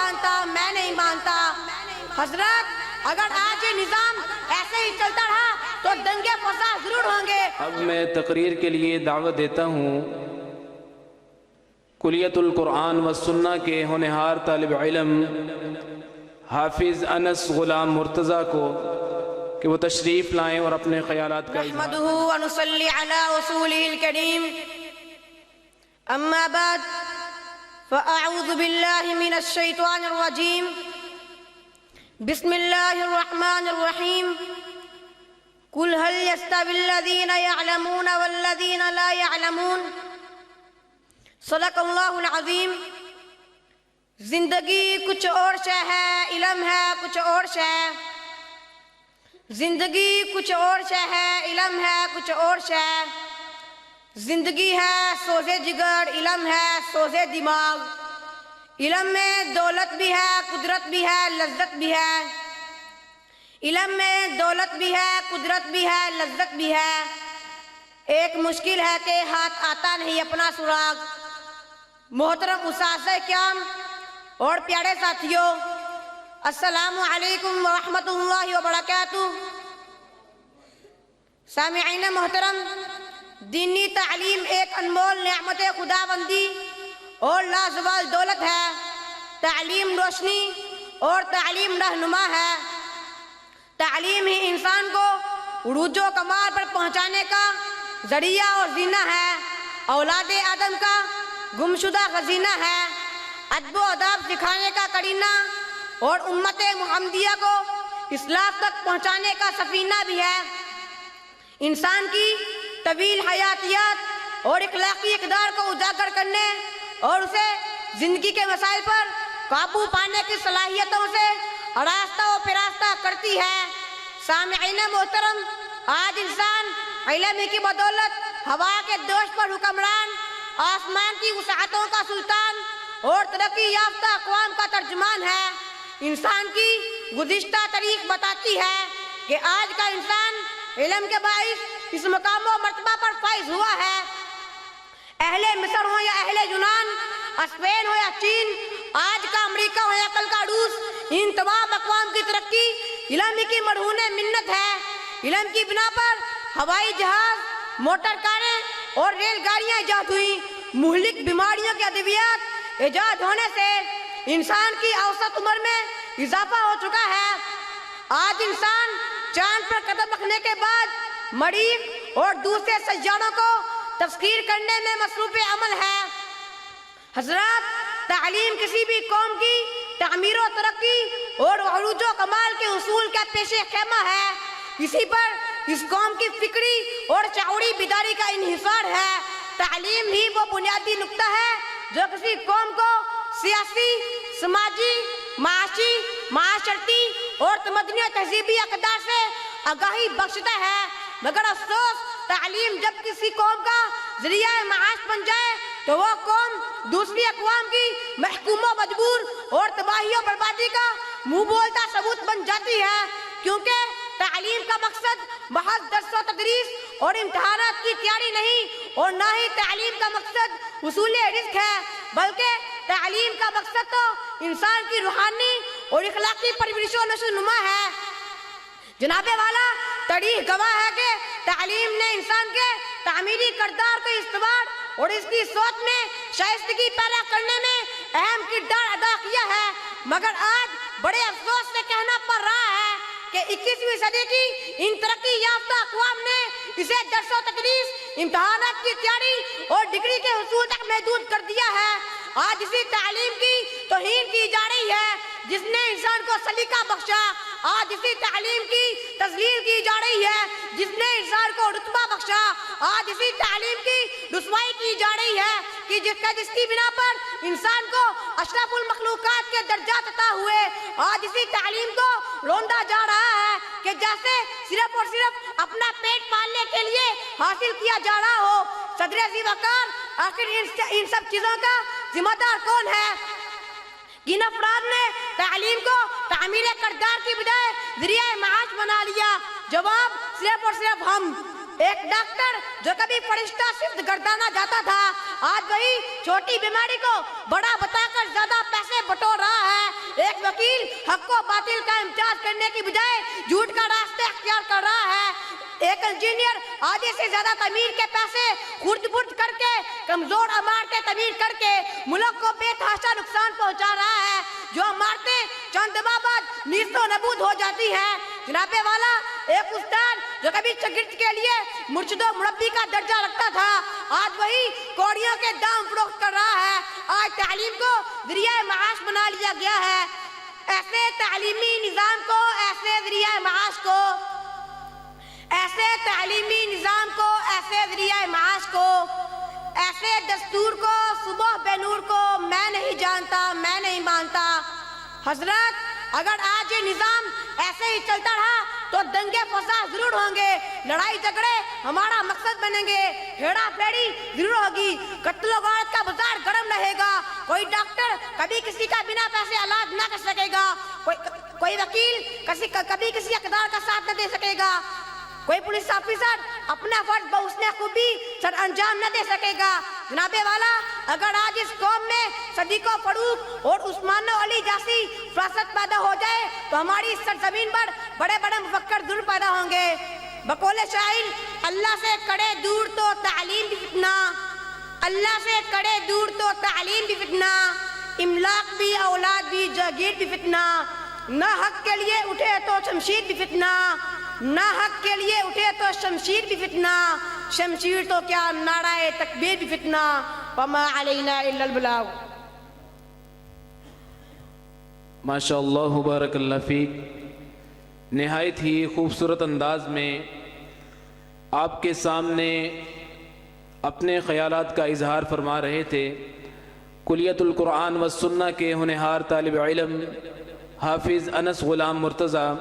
جانتا، میں نہیں مانتا۔ حضرت اگر آج یہ نظام ایسے ہی چلتا رہا تو دنگے فساد ضرور ہوں گے۔ اب میں تقریر کے لیے دعوت دیتا ہوں کلیت القرآن والسنہ کے ہونہار طالب علم حافظ انس غلام مرتضیٰ کو کہ وہ تشریف لائیں اور اپنے خیالات کا اظہار۔ نحمده ونصلي على رسوله الكريم، اما بعد فاعوذ باللہ من الشیطان الرجیم، بسم اللہ الرحمن الرحیم۔ قل هل يستوي الذين يعلمون والذين لا يعلمون، صدق اللہ العظیم۔ زندگی کچھ اور شے ہے، علم ہے کچھ اور شے۔ زندگی کچھ اور شے ہے، علم ہے کچھ اور شے۔ زندگی ہے سوزے جگر، علم ہے سوزے دماغ۔ علم میں دولت بھی ہے، قدرت بھی ہے، لذت بھی ہے۔ علم میں دولت بھی ہے، قدرت بھی ہے، لذت بھی ہے۔ ایک مشکل ہے کہ ہاتھ آتا نہیں اپنا سراغ۔ محترم اساتذہ کرام اور پیارے ساتھیوں، السلام علیکم ورحمۃ اللہ وبرکاتہ۔ سامعین محترم، دینی تعلیم ایک انمول نعمت خداوندی اور لازوال دولت ہے۔ تعلیم روشنی اور تعلیم رہنما ہے۔ تعلیم ہی انسان کو عروج و کمال پر پہنچانے کا ذریعہ اور زینہ ہے۔ اولاد آدم کا گمشدہ خزینہ ہے۔ ادب و آداب سکھانے کا کرینہ اور امت محمدیہ کو اصلاح تک پہنچانے کا سفینہ بھی ہے۔ انسان کی طویل حیاتیات اور اخلاقی اقدار کو اجاگر کرنے اور اسے زندگی کے مسائل پر قابو پانے کی صلاحیتوں سے آراستہ و پیراستہ کرتی ہے۔ سامعین محترم، آج انسان علم کی بدولت ہوا کے دوش پر حکمران، آسمان کی وسعتوں کا سلطان اور ترقی یافتہ اقوام کا ترجمان ہے۔ انسان کی گزشتہ تاریخ بتاتی ہے کہ آج کا انسان علم کے باعث اس مقام و مرتبہ پر فائز ہوا ہے۔ اہل مصر ہو یا اہل یونان، اسپین ہو یا چین، آج کا امریکہ ہو یا کل کا روس، ان تمام اقوام کی ترقی علم کی مرہون منت ہے۔ علم کی بنا پر ہوائی جہاز، موٹر کاریں اور ریل گاڑیاں ایجاد ہوئی۔ مہلک بیماریوں کے ادویات ایجاد ہونے سے انسان کی اوسط عمر میں اضافہ ہو چکا ہے۔ آج انسان چاند پر قدم رکھنے کے بعد مریخ اور دوسرے سیاروں کو تسخیر کرنے میں مصروف عمل ہے۔ حضرات، تعلیم کسی بھی قوم کی تعمیر و ترقی اور عروج و کمال کے اصول کا پیش خیمہ ہے۔ اسی پر اس قوم کی فکری اور شعوری بیداری کا انحصار ہے۔ تعلیم ہی وہ بنیادی نقطہ ہے جو کسی قوم کو سیاسی، سماجی، معاشی، معاشرتی اور تمدنی و تہذیبی اقدار سے آگاہی بخشتا ہے۔ مگر افسوس، تعلیم جب کسی قوم کا ذریعہ معاش بن جائے تو وہ قوم دوسری اقوام کی محکوم و مجبور اور تباہی و بربادی کا منہ بولتا ثبوت بن جاتی ہے، کیونکہ تعلیم کا مقصد محض درس و تدریس اور امتحانات کی تیاری نہیں، اور نہ ہی تعلیم کا مقصد حصول رزق ہے، بلکہ تعلیم کا مقصد تو انسان کی روحانی اور اخلاقی پرورش و نشو و نما ہے۔ جناب والا تاریخ گواہ ہے کہ تعلیم نے انسان کے تعمیری کردار کو استوار اور اس کی سوچ میں شائستگی پیدا کرنے میں اہم کردار ادا کیا ہے۔ مگر آج بڑے افسوس سے کہنا پڑ رہا ہے کہ 21ویں صدی کی ان ترقی یافتہ اقوام نے اسے درس و تدریس، امتحانات کی تیاری اور ڈگری کے حصول تک محدود کر دیا ہے۔ آج اسی تعلیم کی توہین کی جا رہی ہے جس نے انسان کو سلیقہ بخشا۔ آج اسی تعلیم کی تذلیل کی جا رہی ہے جس نے انسان کو رتبہ بخشا۔ آج اسی تعلیم کی رسوائی کی جا رہی ہے کہ جس کی بنا پر انسان کو اشرف المخلوقات کے درجات عطا ہوئے۔ آج اسی تعلیم کو روندا جا رہا ہے کہ جیسے صرف اور صرف اپنا پیٹ پالنے کے لیے حاصل کیا جا رہا ہو۔ صدر ذی وقار، آخر ان سب چیزوں کا ذمہ دار کون ہے؟ کن افراد نے تعلیم کو تعمیر کردار کی بجائے ذریعہ معاش بنا لیا؟ جواب صرف اور صرف ہم۔ ایک ڈاکٹر جو کبھی فرشتہ صرف گردانا جاتا تھا، آج وہی چھوٹی بیماری کو بڑا بتا کر زیادہ پیسے بٹور رہا ہے۔ ایک وکیل حق و باطل کا امتیاز کرنے کی بجائے جھوٹ کا راستہ اختیار کر رہا ہے۔ ایک انجینئر آدھے سے زیادہ تعمیر کے پیسے خرد برد کر کے، کمزور عمارتیں تعمیر کر کے ملک کو بے تحاشا نقصان پہنچا رہا ہے، جو عمارتیں چند ماہ بعد نیست و نابود ہو جاتی ہیں۔ جناب والا، ایک استاد جو کبھی شاگرد کے لیے مرشد و مربی کا درجہ رکھتا تھا، آج وہی کوڑیوں کے دام فروخت کر رہا ہے۔ آج تعلیم کو ذریعہ معاش بنا لیا گیا ہے۔ ایسے تعلیمی نظام کو، ایسے ذریعہ معاش کو، ایسے تعلیمی نظام کو، ایسے ذریعہ معاش کو، ایسے دستور کو، صبح بے نور کو میں نہیں جانتا، میں نہیں مانتا۔ حضرت، اگر آج یہ نظام ایسے ہی چلتا رہا تو دنگے فساد ضرور ہوں گے، لڑائی جھگڑے ہمارا مقصد بنیں گے، ہیڑا پھیڑی ضرور ہوگی، قتل و غارت کا بازار گرم رہے گا، کوئی ڈاکٹر کبھی کسی کا بنا پیسے علاج نہ کر سکے گا، کوئی وکیل کبھی کسی اقدار کا ساتھ نہ دے سکے گا، کوئی پولیس آفیسر اپنا فرض بحسن خوبی سر انجام نہ دے سکے گا۔ جناب والا، اگر آج اس قوم میں صدیق و فاروق اور عثمان و علی جیسی فراست پیدا ہو جائے تو ہماری سرزمین پر بڑے بڑے مفکر ضرور پیدا ہوں گے۔ بقول شاعر، اللہ سے کڑے دور تو تعلیم بھی فتنہ، اللہ سے کڑے دور تو تعلیم بھی فتنہ، املاک بھی، اولاد بھی، جاگیر بھی فتنہ، نہ حق کے لیے اٹھے تو شمشیر بھی فتنہ، نہ حق کے لیے اٹھے تو شمشیر بھی فتنہ، شمشیر تو کیا نعرہ تکبیر بھی فتنہ، وما علینا الا البلاغ۔ ماشاء اللہ، بارک اللہ فیک۔ نہایت ہی خوبصورت انداز میں آپ کے سامنے اپنے خیالات کا اظہار فرما رہے تھے کلیت القرآن والسنہ کے ہونہار طالب علم حافظ انس غلام مرتضیٰ